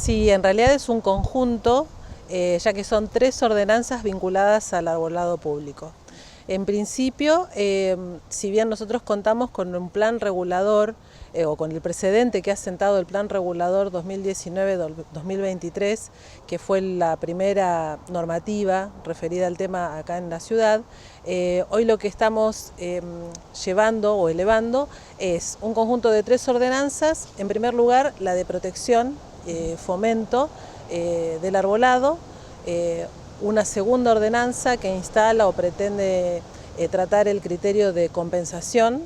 Sí, en realidad es un conjunto, ya que son 3 ordenanzas vinculadas al arbolado público. En principio, si bien nosotros contamos con un plan regulador o con el precedente que ha sentado el plan regulador 2019-2023, que fue la primera normativa referida al tema acá en la ciudad, hoy lo que estamos llevando o elevando es un conjunto de 3 ordenanzas. En primer lugar, la de protección, fomento del arbolado, una segunda ordenanza que instala o pretende tratar el criterio de compensación,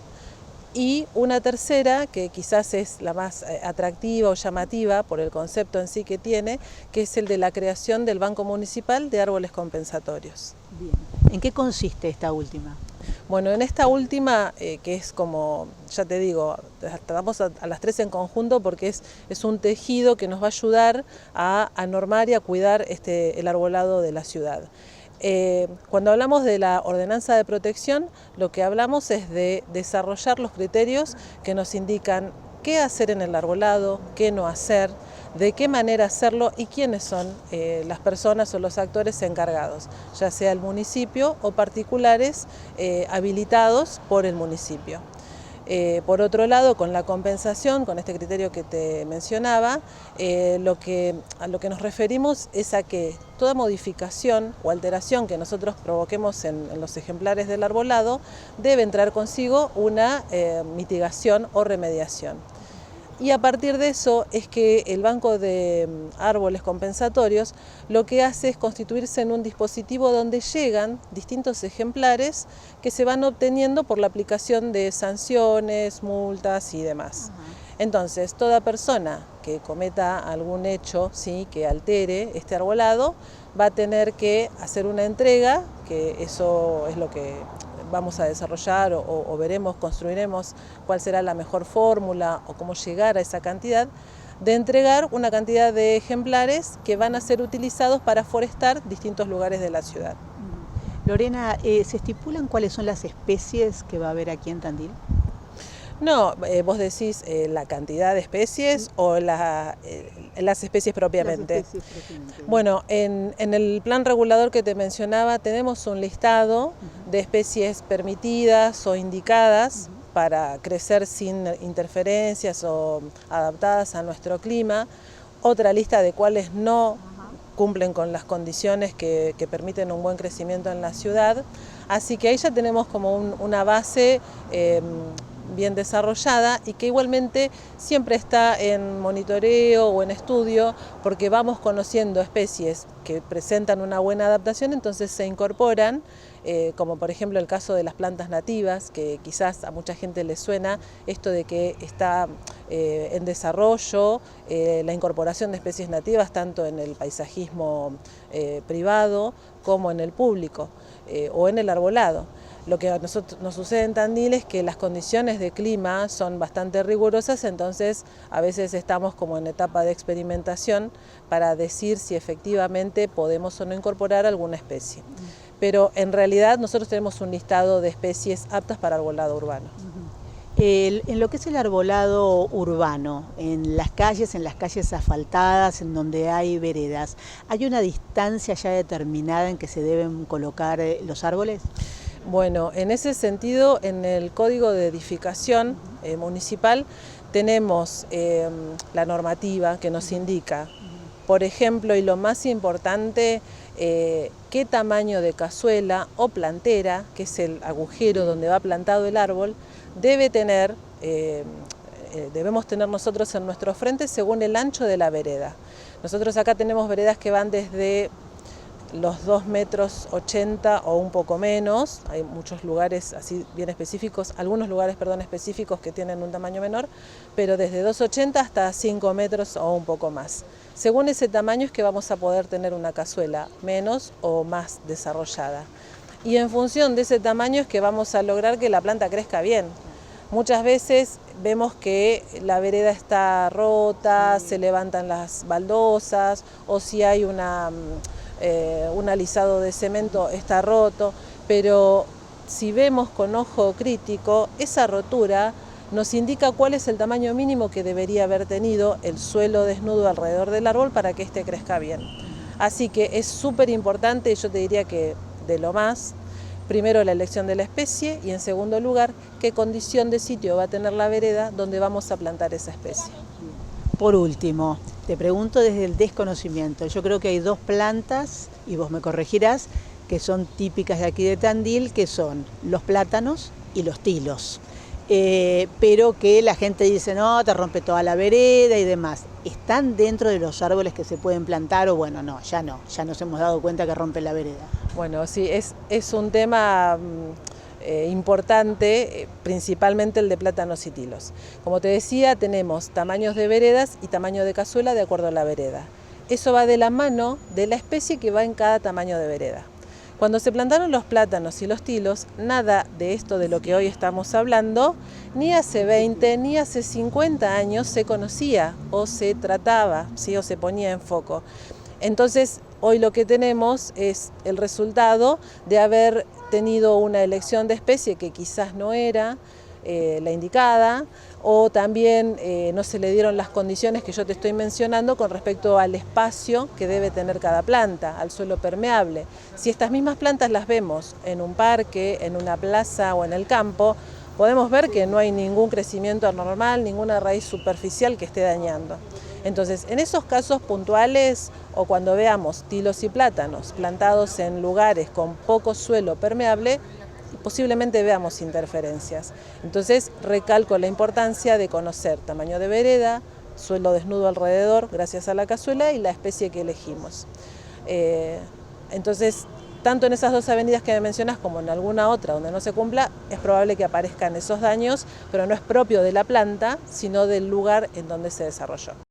y una tercera que quizás es la más atractiva o llamativa por el concepto en sí que tiene, que es el de la creación del Banco Municipal de Árboles Compensatorios. Bien. ¿En qué consiste esta última? Bueno, en esta última, que es como, ya te digo, tratamos a las 3 en conjunto porque es un tejido que nos va a ayudar a normar y a cuidar el arbolado de la ciudad. Cuando hablamos de la ordenanza de protección, lo que hablamos es de desarrollar los criterios que nos indican qué hacer en el arbolado, qué no hacer, de qué manera hacerlo y quiénes son las personas o los actores encargados, ya sea el municipio o particulares habilitados por el municipio. Por otro lado, con la compensación, con este criterio que te mencionaba, a lo que nos referimos es a que toda modificación o alteración que nosotros provoquemos en los ejemplares del arbolado debe traer consigo una mitigación o remediación. Y a partir de eso es que el Banco de Árboles Compensatorios lo que hace es constituirse en un dispositivo donde llegan distintos ejemplares que se van obteniendo por la aplicación de sanciones, multas y demás. Entonces, toda persona que cometa algún hecho, ¿sí?, que altere este arbolado, va a tener que hacer una entrega, que eso es lo que vamos a desarrollar o veremos, construiremos cuál será la mejor fórmula o cómo llegar a esa cantidad, de entregar una cantidad de ejemplares que van a ser utilizados para forestar distintos lugares de la ciudad. Lorena, ¿se estipulan cuáles son las especies que va a haber aquí en Tandil? No, vos decís la cantidad de especies o las especies propiamente. Las especies propiamente. Bueno, en el plan regulador que te mencionaba tenemos un listado de especies permitidas o indicadas para crecer sin interferencias o adaptadas a nuestro clima, otra lista de cuáles no cumplen con las condiciones que permiten un buen crecimiento en la ciudad, así que ahí ya tenemos como una base bien desarrollada y que igualmente siempre está en monitoreo o en estudio, porque vamos conociendo especies que presentan una buena adaptación, entonces se incorporan, como por ejemplo el caso de las plantas nativas, que quizás a mucha gente le suena esto de que está en desarrollo la incorporación de especies nativas tanto en el paisajismo privado como en el público o en el arbolado. Lo que nos sucede en Tandil es que las condiciones de clima son bastante rigurosas, entonces a veces estamos como en etapa de experimentación para decir si efectivamente podemos o no incorporar alguna especie. Pero en realidad nosotros tenemos un listado de especies aptas para arbolado urbano. En lo que es el arbolado urbano, en las calles asfaltadas, en donde hay veredas, ¿hay una distancia ya determinada en que se deben colocar los árboles? Bueno, en ese sentido, en el Código de Edificación Municipal tenemos la normativa que nos indica, por ejemplo, y lo más importante, qué tamaño de cazuela o plantera, que es el agujero donde va plantado el árbol, debe tener, debemos tener nosotros en nuestro frente según el ancho de la vereda. Nosotros acá tenemos veredas que van desde los 2,80 metros o un poco menos, hay muchos lugares así bien específicos, algunos lugares, perdón, específicos que tienen un tamaño menor, pero desde 2,80 hasta 5 metros o un poco más. Según ese tamaño es que vamos a poder tener una cazuela menos o más desarrollada. Y en función de ese tamaño es que vamos a lograr que la planta crezca bien. Muchas veces vemos que la vereda está rota, se levantan las baldosas, o si hay un alisado de cemento está roto, pero si vemos con ojo crítico, esa rotura nos indica cuál es el tamaño mínimo que debería haber tenido el suelo desnudo alrededor del árbol para que éste crezca bien. Así que es súper importante, yo te diría que de lo más, primero la elección de la especie y en segundo lugar, qué condición de sitio va a tener la vereda donde vamos a plantar esa especie. Por último, te pregunto desde el desconocimiento, yo creo que hay dos plantas, y vos me corregirás, que son típicas de aquí de Tandil, que son los plátanos y los tilos. Pero que la gente dice, no, te rompe toda la vereda y demás. ¿Están dentro de los árboles que se pueden plantar o bueno, no, ya nos hemos dado cuenta que rompe la vereda? Bueno, sí, es un tema importante, principalmente el de plátanos y tilos. Como te decía, tenemos tamaños de veredas y tamaño de cazuela de acuerdo a la vereda. Eso va de la mano de la especie que va en cada tamaño de vereda. Cuando se plantaron los plátanos y los tilos, nada de esto de lo que hoy estamos hablando, ni hace 20 ni hace 50 años se conocía o se trataba, ¿sí? O se ponía en foco. Entonces, hoy lo que tenemos es el resultado de haber tenido una elección de especie que quizás no era la indicada, o también no se le dieron las condiciones que yo te estoy mencionando con respecto al espacio que debe tener cada planta, al suelo permeable. Si estas mismas plantas las vemos en un parque, en una plaza o en el campo, podemos ver que no hay ningún crecimiento anormal, ninguna raíz superficial que esté dañando. Entonces, en esos casos puntuales o cuando veamos tilos y plátanos plantados en lugares con poco suelo permeable, posiblemente veamos interferencias. Entonces, recalco la importancia de conocer tamaño de vereda, suelo desnudo alrededor, gracias a la cazuela, y la especie que elegimos. Entonces, tanto en esas dos avenidas que me mencionas como en alguna otra donde no se cumpla, es probable que aparezcan esos daños, pero no es propio de la planta, sino del lugar en donde se desarrolló.